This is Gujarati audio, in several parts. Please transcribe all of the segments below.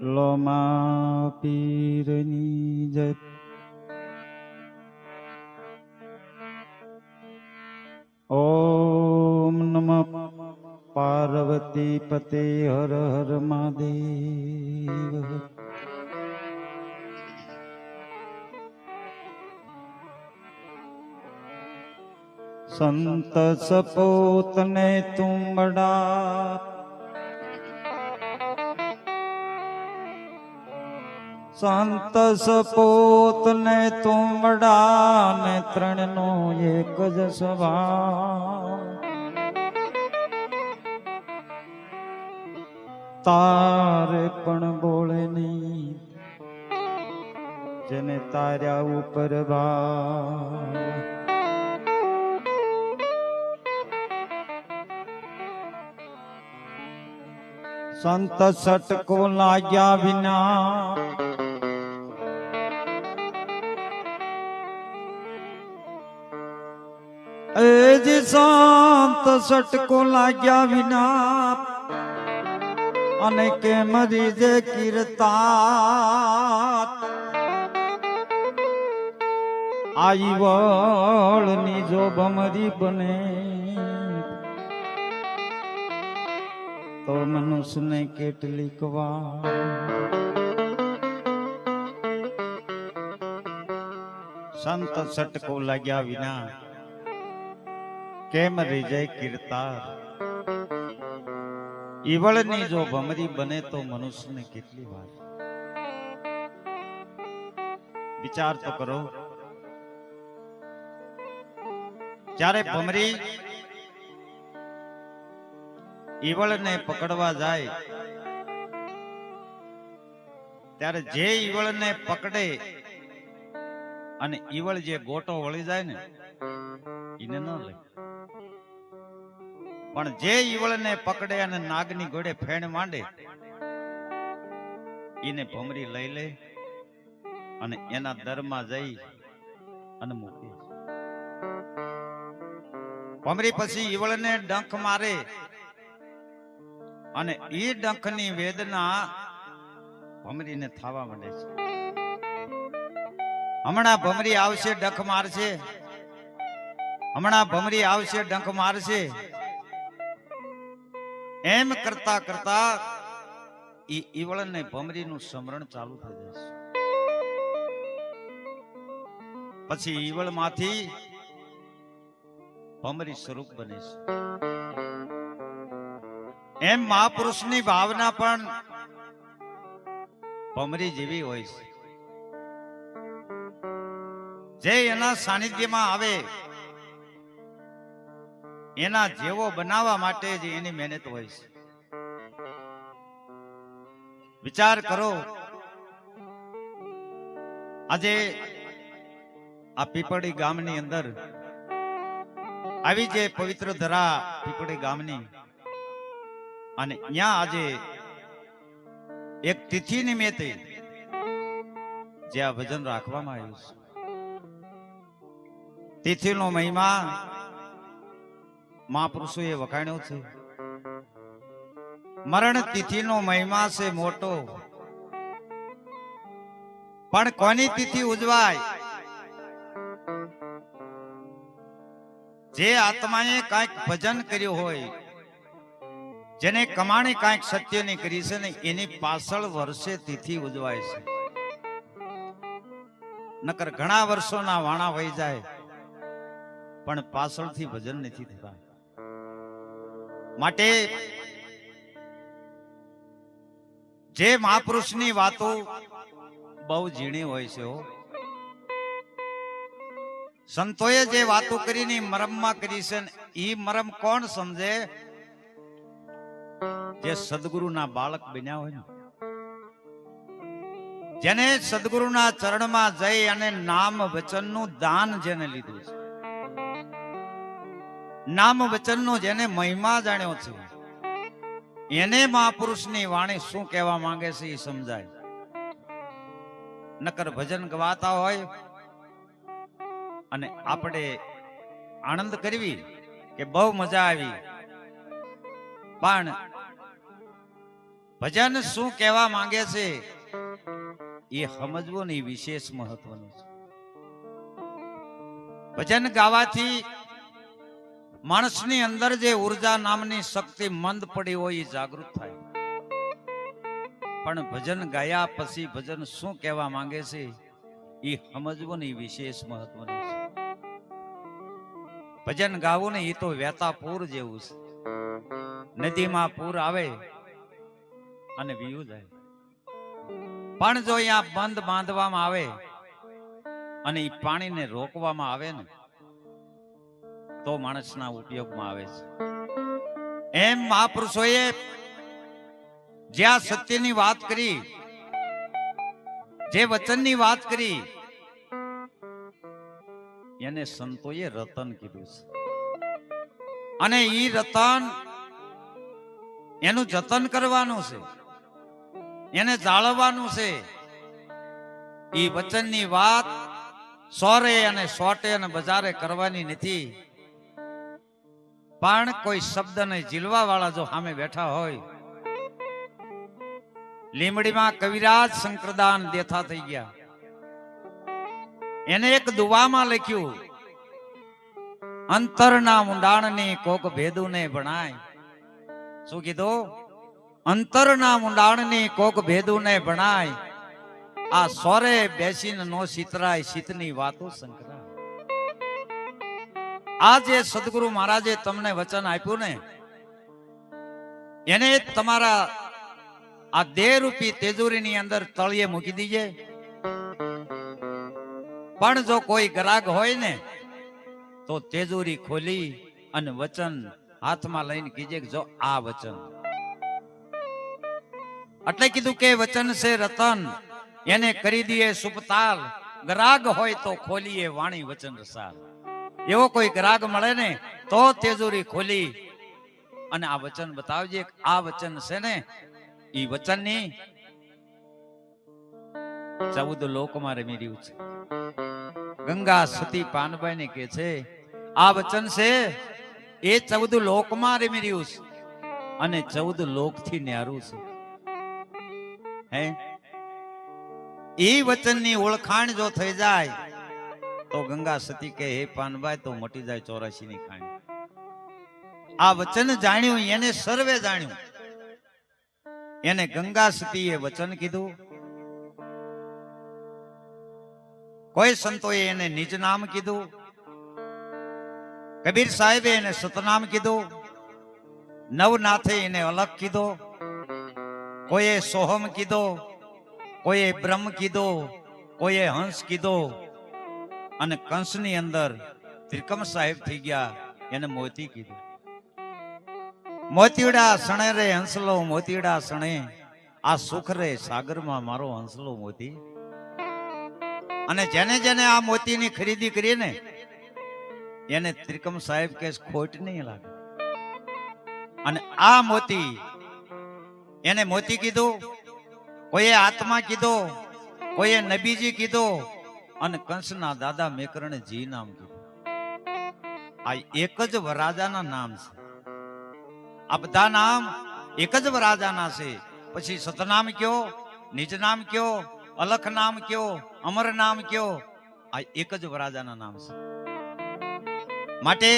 લોમા પીરની જય. ઓમ નમઃ પાર્વતી પતે હર હર મહાદેવ. સંત સપોતને તુંબડા સંત સપોતને તુંબડા ને ત્રણનો એક જ સ્વભાવ. તારે પણ બોલે નહીં જેને તાર્યા ઉપર ભાવ. સંત સટકો લાગ્યા વિના એજી સંત સટકો લાગ્યા વિના અને કેમ રીજે કીર્તા આઈ વળની જો ભમરી બને તો મનુષ્યને કેટલીક વાર સંત સટકો લાગ્યા વિના કેમ રીજે કીર્તા ઈવળની જો ભમરી બને તો મનુષ્યને કેટલી વાર. વિચાર તો કરો, જ્યારે ભમરી ઈવળને પકડવા જાય ત્યારે જે ઈવળને પકડે અને ઈવળ જે ગોટો વળી જાય ને એને ન લે, પણ જે ઈવળને પકડે અને નાગની ઘોડે ફેણ માંડે એને ભમરી લઈ લે અને એના દરમાં જઈ અને મૂકે. ભમરી પછી ઈવળને ડંખ મારે અને એ ડંખની વેદના ભમરીને થવા માંડે છે. હમણાં ભમરી આવશે ડંખ મારશે, હમણાં ભમરી આવશે ડંખ મારશે, એમ કરતા કરતા ઈવળને ભમરીનું સ્મરણ ચાલુ થઈ જશે. પછી ઈવળ માંથી ભમરી સ્વરૂપ બને છે. એમ મહાપુરુષની ભાવના પણ ભમરી જેવી હોય છે. જે એના સાનિધ્યમાં આવે એના જેવો બનાવવા માટે જ એની મહેનત હોય છે. વિચાર કરો, આજે આ પીપળી ગામની અંદર આવી જે પવિત્ર ધરા પીપળી ગામની, અને ત્યાં આજે એક તિથિ નિમિત્તે જે આ ભજન રાખવામાં આવ્યું છે. તિથિનો મહિમા મહાપુરુષોએ વખાણ્યો છે. મરણ તિથિનો મહિમા છે મોટો, પણ કોની તિથિ ઉજવાય? જે આત્માએ કાંઈક ભજન કર્યું હોય, જેને કમાણી કાંઈક સત્યની કરી છે ને એની પાછળ વર્ષે તિથિ ઉજવાય છે. નકર ઘણા વર્ષોના વાણા વહી જાય પણ પાછળથી ભજન નથી થતા. માટે જે મહાપુરુષની વાતો બહુ ઝીણી હોય છે. સંતોએ જે વાતો કરીને મરમમાં કરી છે, એ મરમ કોણ સમજે? જે સદગુરુના બાળક બન્યા હોય ને, જેને સદગુરુના ચરણમાં જઈ અને નામ વચનનું દાન જેને લીધું છે, નામ વચનનો જેને મહિમા જાણ્યો છે, એને મહાપુરુષની વાણી શું કહેવા માંગે છે એ સમજાય. નકર ભજન ગવાતા હોય અને આપણે આનંદ કરવી કે બહુ મજા આવી, પણ ભજન શું કહેવા માંગે છે એ સમજવું ને એ વિશેષ મહત્વનું છે. ભજન ગાવાથી માણસની અંદર જે ઉર્જા નામની શક્તિ મંદ પડી હોય એ જાગૃત થાય. પણ ભજન ગાયા પછી ભજન શું કહેવા માંગે છે એ સમજવું ને એ વિશેષ મહત્વનું છે. ભજન ગાવું ને એ તો વહેતા પૂર જેવું છે. નદીમાં પૂર આવે અને વીયું જાય, પણ જો અહીંયા બંધ બાંધવામાં આવે અને એ પાણીને રોકવામાં આવે ને તો માણસના ઉપયોગમાં આવે છે. એમ મહાપુરુષોએ જ્યાં સત્યની વાત કરી, જે વચનની વાત કરી, એને સંતોએ રતન કીધું છે. અને ઈ રતન એનું જતન કરવાનું છે, એને જાળવવાનું છે. ઈ વચનની વાત સોરે અને સોટે અને બજારે કરવાની નથી. પણ કોઈ શબ્દને ઝીલવા વાળા જો સામે બેઠા હોય, લીમડીમાં કવિરાજ શંકરદાન દેથા થઈ ગયા. એને એક દુવામાં લખ્યું, અંતરના ઊંડાણની કોક ભેદુને ભણાય. શું કીધું? અંતરના ઊંડાણની કોક ભેદુને ભણાય, આ સોરે બેસીને નો સિતરાય, શીતની વાતો સંકરાય. આ જે સદગુરુ મહારાજે તમને વચન આપ્યું ને, એને તમારા આ દેહ રૂપી તેજુરીની અંદર તળિયે મૂકી દીજે. પણ જો કોઈ ગ્રાહક હોય ને તો તેજુરી ખોલી અને વચન હાથમાં લઈને કીજે કે જો આ વચન. એટલે કીધું કે વચન છે રતન, એને કરી દઈએ સુપતાલ. ગ્રાહક હોય તો ખોલીએ વાણી વચન રસાલ. એવો કોઈ ગ્રાહક મળે ને તો તેજુરી ખોલી અને આ વચન બતાવજે. આ વચન છે ને ઈ વચનની 14 લોકમાં રમી રહ્યું છે. ગંગા સતી પાનબાઈ ને કે છે આ વચન છે એ 14 લોકમાં રમી રહ્યું છે અને 14 લોકથી ન્યારું છે. હે, એ વચનની ઓળખાણ જો થઈ જાય તો ગંગા સતી કે હે પાનબાઈ તો મટી જાય 84 ની ખાણી. આ વચન જાણ્યું એને સર્વે જાણ્યું. એને ગંગા સતીએ વચન કીધું. કોઈ સંતોએ એને નિજ નામ કીધું, કબીર સાહેબે એને સતનામ કીધું, નવનાથે એને અલગ કીધો, કોઈએ સોહમ કીધો, કોઈએ બ્રહ્મ કીધો, કોઈએ હંસ કીધો. અને કંસની અંદર ત્રિકમ સાહેબ થઈ ગયા, એને મોતી કીધું. મોતીડા સણે રે હંસલો મોતીડા સણે, આ સુખ રે સાગરમાં મારો હંસલો મોતી. અને જેને જેને આ મોતીની ખરીદી કરી ને એને ત્રિકમ સાહેબ કે ખોટ નહીં લાગે. અને આ મોતી એને મોતી કીધું, કોઈએ આત્મા કીધો, કોઈએ નબીજી કીધો અને કંસના દાદા મેકરણે જી નામ કીધું. આ એક જ વરાજાના નામ છે. આ બધા નામ એક જ વરાજાના છે. પછી સતનામ કયો, નિજ નામ કયો, અલખ નામ કયો, અમર નામ કયો, આ એક જ વરાજાના નામ છે. માટે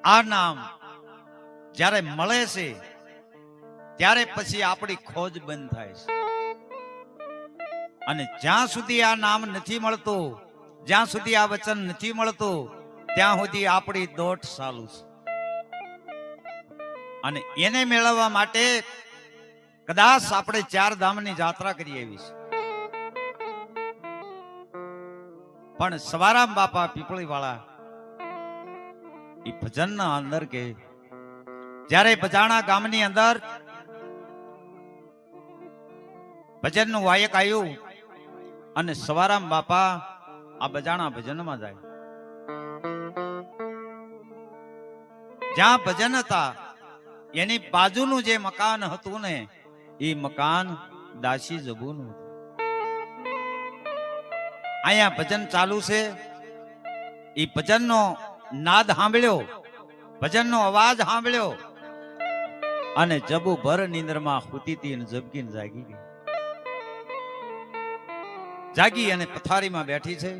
આ નામ જ્યારે મળે છે ત્યારે પછી આપણી ખોજ બંધ થાય છે. અને જ્યાં સુધી આ નામ નથી મળતું, જ્યાં સુધી આ વચન નથી મળતું, ત્યાં સુધી આપણી દોટ ચાલુ છે. અને એને મેળવવા માટે કદાચ આપણે 4 ધામની યાત્રા કરી એવી છે. પણ સવારામ બાપા પીપળી વાળા એ ભજનના અંદર કે જ્યારે બજાણા ગામની અંદર ભજનનું વાયક આવ્યું અને સવારામ બાપા આ બજાણા ભજનમાં જાય. જ્યાં ભજન હતા એની બાજુનું જે મકાન હતું ને એ મકાન દાસી જબુનું હતું. અહીંયા ભજન ચાલુ છે. એ ભજનનો નાદ સાંભળ્યો, ભજનનો અવાજ સાંભળ્યો અને જબુ ભર નીંદરમાં હુતી હતી અને ઝબકીને જાગી ગઈ. જાગી અને પથારીમાં બેઠી છે.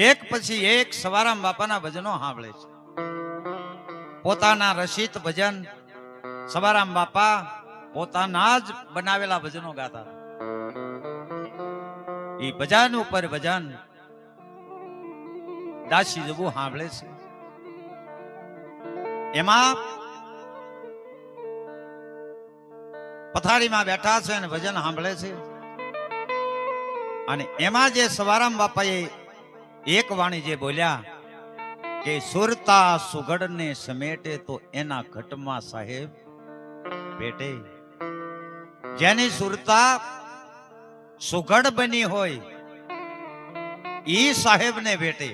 એક પછી એક સવારામ બાપાના ભજનો સાંભળે છે. પોતાના રસિત ભજન સવારામ બાપા પોતાના જ બનાવેલા ભજનો ગાતા. એ ભજન ઉપર ભજન દાસી જબુ સાંભળે છે. એમાં પથારીમાં બેઠા છે અને ભજન સાંભળે છે. અને એમાં જે સવારામ બાપાએ એક વાણી જે બોલ્યા કે સુરતા સુગડને સમેટે તો એના ઘટમાં સાહેબ પેટે. જેની સુરતા સુગડ બની હોય ઈ સાહેબને ભેટે.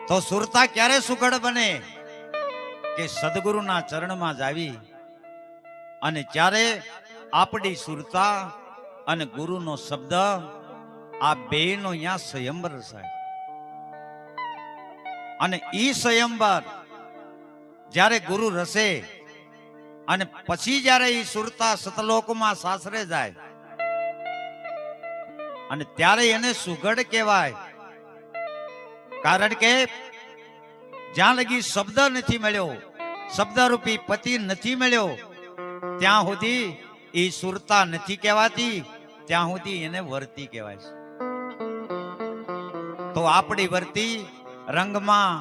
તો સુરતા ક્યારે સુગડ બને કે સદગુરુના ચરણમાં જાવી અને ત્યારે આપણી સુરતા અને ગુરુનો શબ્દ આ બેનો અહીંયા સ્વયંવર થાય. અને ઈ સ્વયંવર જ્યારે ગુરુ રસે અને પછી જ્યારે ઈ સુરતા સતલોકમાં સાસરે જાય અને ત્યારે એને સુગડ કહેવાય. કારણ કે જ્યાં લગી શબ્દ નથી મળ્યો, શબ્દરૂપી પતિ નથી મળ્યો, ત્યાં સુધી ઈ સુરતા નથી કહેવાતી, ત્યાં સુધી એને વર્તી કહેવાય છે. તો આપણી વર્તી રંગમાં,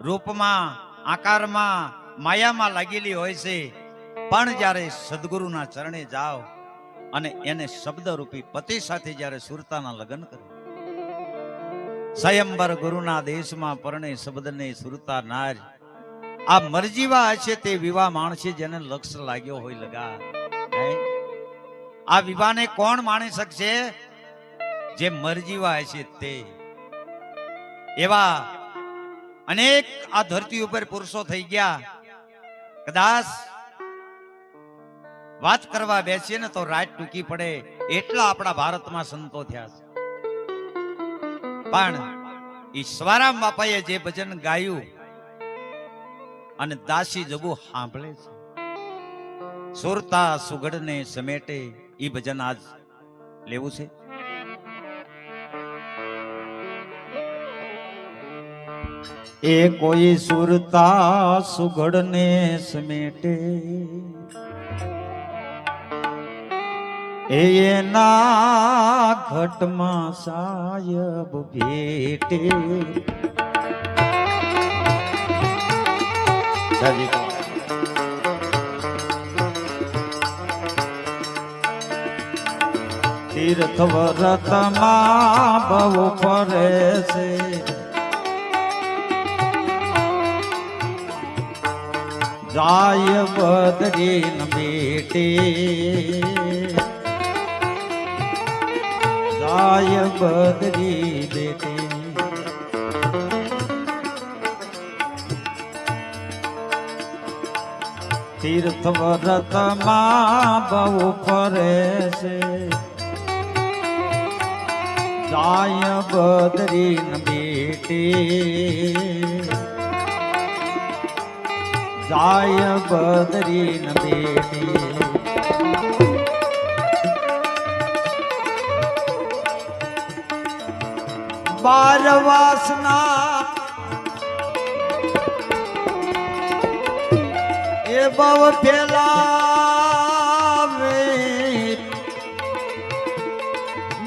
રૂપમાં, આકારમાં, માયામાં લાગેલી હોય છે. પણ જ્યારે સદગુરુના ચરણે જાઓ અને એને શબ્દરૂપી પતિ સાથે જ્યારે સુરતાના લગ્ન કરે, સ્વયંવર ગુરુના દેશમાં પરણે શબ્દને સુરતા નાર. આ મરજીવા હશે તે વિવાહ માણસે જેને લક્ષ લાગ્યો હોય લગા. આ વિવાહને કોણ માણી શકશે? જે મરજીવા હશે તે. એવા અનેક આ ધરતી ઉપર પુરુષો થઈ ગયા. કદાચ વાત કરવા બેસીએ ને તો રાત ટૂંકી પડે એટલા આપણા ભારતમાં સંતો થયા છે. પણ ઈશ્વરામ બાપાએ જે ભજન ગાયું અને દાસી જબુ સાંભળે છે, સુરતા સુગડને સમેટે, ઈ ભજન આજ લેવું છે. એ કોઈ સુરતા સુગડને સમેટે, એના ઘટમાં સાયબ ભેટે. તીર્થ વ્રતમાં બહુ ફરે છે, જાય બદરીન બેટે, જાય બદરી બેટે. તીર્થ વ્રતમાં બહુ ફરે છે, જાય બદરીન બેટે, જાય બદરીન બેટે. બાર વાસના એ બહુ ફેલાવે,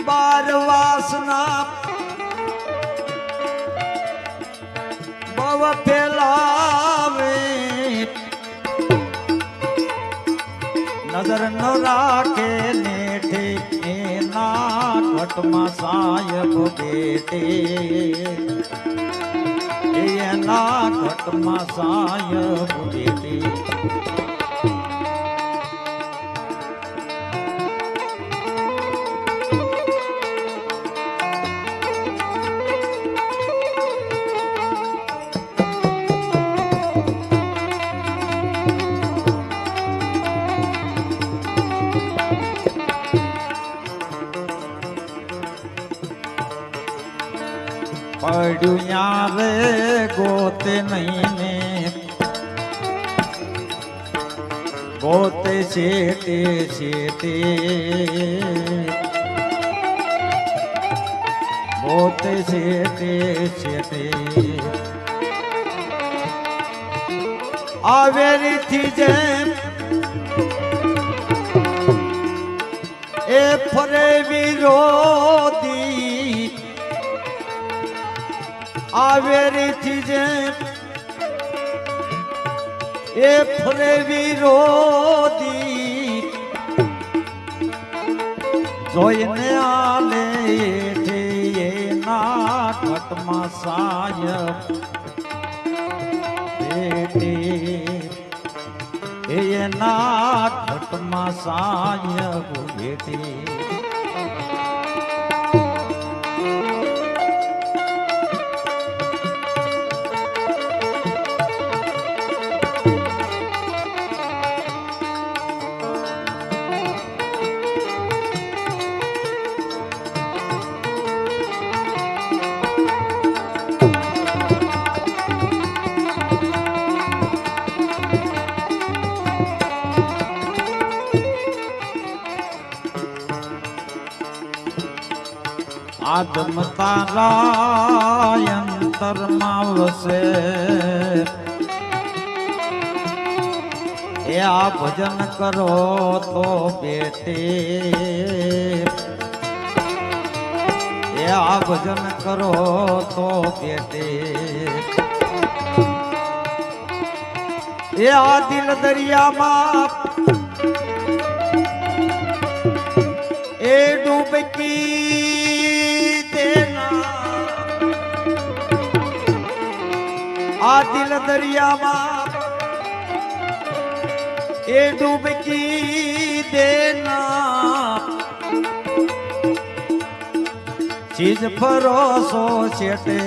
બાર વાસના બહુ ફેલાવે. નજર ન રાખે નેઠે એના ઘટમાં સાયબ બેટે, એના ઘટમાં સાયબ બેટે. પડ્યું યારે ગોતે નહીં ને પોતે શેટે શેટે પોતે શેટે શેટે આવેરીથી જેમ એ ફરે વિરોધી આવેરીથી જેમ એ ફરે વિરોધી જોઈને આલે એઠે એના ઘટમાં સાયબ બેટે એના ઘટમાં સાયબ બેટે આદમ તારા અંતરમાં વસે એ આ ભજન કરો તો બેટે એ આ ભજન કરો તો બેટે એ આ દિલ દરિયામાં એ ડૂબકી આ દિલ દરિયામાં એ ડૂબકી દેના ચીજ ફરોસો છેટે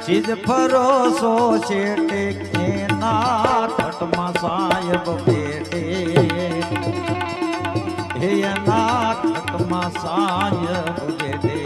ચીજ ફરોસો છેટે એના ઘટમાં સાયબ બેટે એના ઘટમાં સાયબ બેટે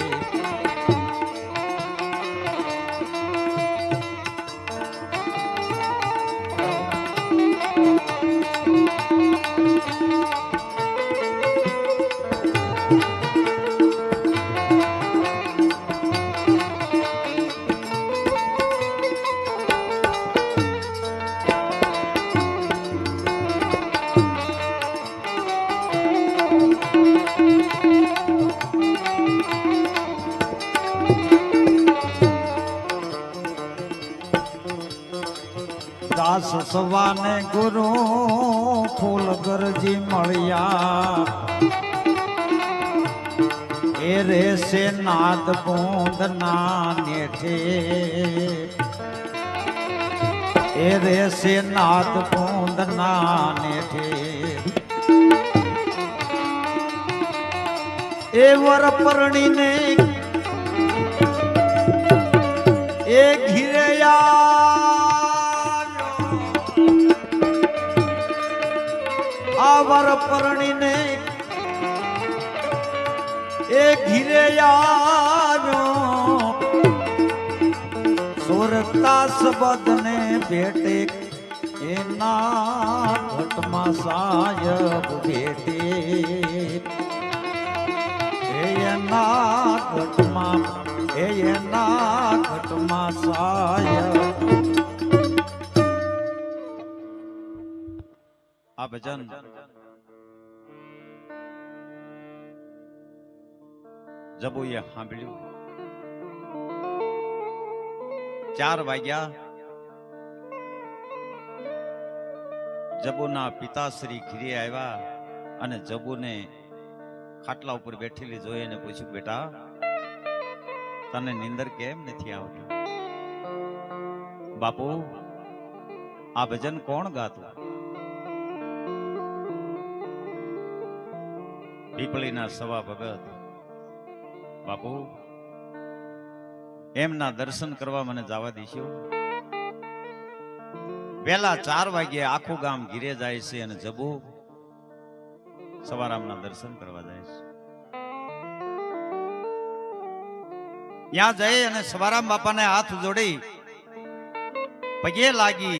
દાસ સવાને ગુરુ ફૂલ ગરજી મળ્યા એ રેસે નાદ બૂંદ ના નેઠે એ રેસે નાદ બૂંદ ના નેઠે એ વર પરણીને એ ઘીરેયા આવર પરણીને એ ઘીરે યારો સુરતા સબદને ભેટે એના ઘટમાં સાયબ ભેટે એના ઘટમાં સાયબ આ ભજન જબુએ સાંભળ્યું 4 વાગ્યા જબુના પિતાશ્રી ઘીરે આવ્યા અને જબુને ખાટલા ઉપર બેઠેલી જોઈ અને પૂછ્યું બેટા તને નીંદર કેમ નથી આવતી બાપુ આ ભજન કોણ ગાતું પીપળીના સવા ભગત બાપુ એમના દર્શન કરવા મને જવા દીશો વેલા 4 વાગ્યે આખું ગામ ઘીરે જાય છે અને જબુ સવારામના દર્શન કરવા જાય છે ત્યાં જઈ અને સવારામ બાપાને હાથ જોડી પગે લાગી